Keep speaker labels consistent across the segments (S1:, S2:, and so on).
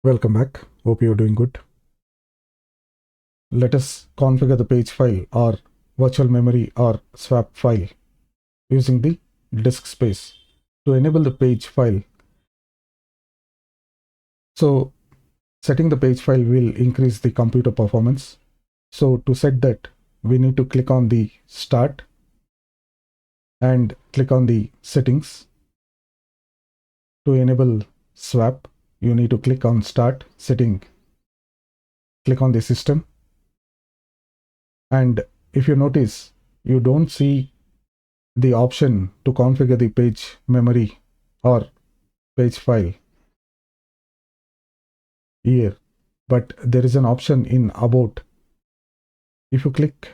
S1: Welcome back. Hope you're doing good. Let us configure the page file or virtual memory or swap file using the disk space. To enable the page file, so setting the page file will increase the computer performance. So to set that, we need to click on the Start and click on the Settings. To enable swap, you need to click on Start, Setting, click on the System. And if you notice, you don't see the option to configure the page memory or page file here, but there is an option in About. If you click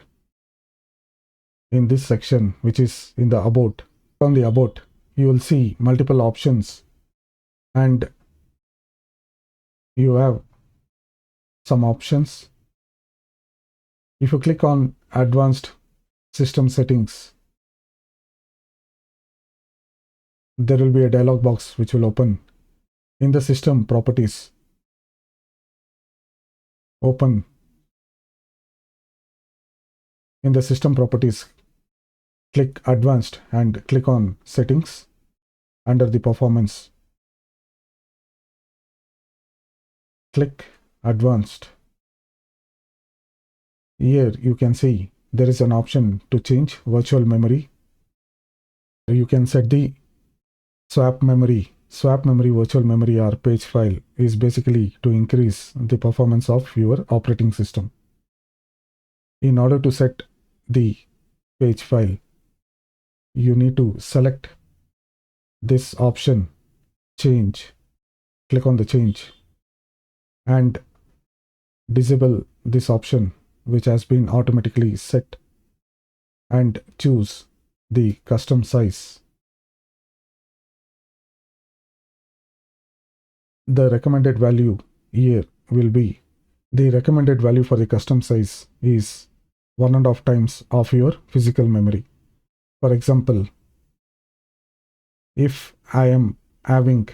S1: in this section, which is in the About, on the About, you will see multiple options and you have some options. If you click on Advanced System Settings, there will be a dialog box which will open. In the System Properties, open. In the System Properties, click Advanced and click on Settings. Under the Performance, click Advanced. Here you can see there is an option to change virtual memory. You can set the swap memory. Swap memory, virtual memory or page file is basically to increase the performance of your operating system. In order to set the page file, you need to select this option, Change. Click on the Change and disable this option which has been automatically set and choose the custom size. The recommended value here will be, the recommended value for the custom size is 1.5 times of your physical memory. For example, if I am having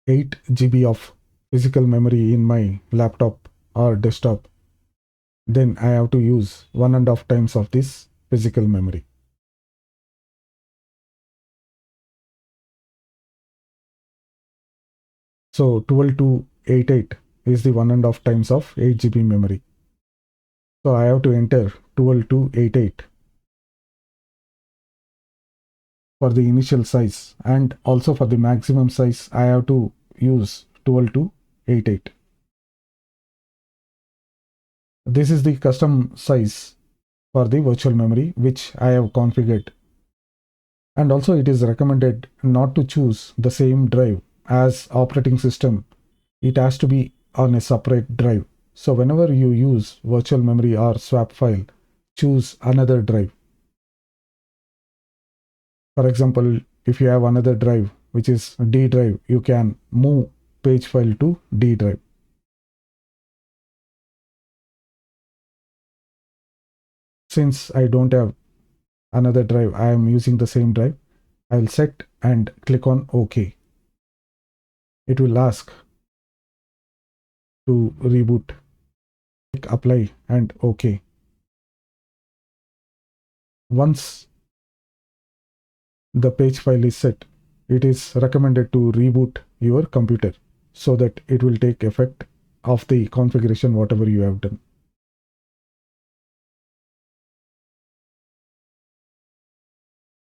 S1: 8 GB of physical memory in my laptop or desktop, then I have to use 1.5 times of this physical memory. So 12288 is the 1.5 times of 8 GB memory. So I have to enter 12288 for the initial size, and also for the maximum size I have to use 12288. This is the custom size for the virtual memory which I have configured. And also it is recommended not to choose the same drive as operating system. It has to be on a separate drive. So whenever you use virtual memory or swap file, choose another drive. For example, if you have another drive which is D drive, you can move page file to D drive. Since I don't have another drive, I am using the same drive. I'll set and click on OK. It will ask to reboot. Click Apply and OK. Once the page file is set, it is recommended to reboot your computer so that it will take effect of the configuration whatever you have done.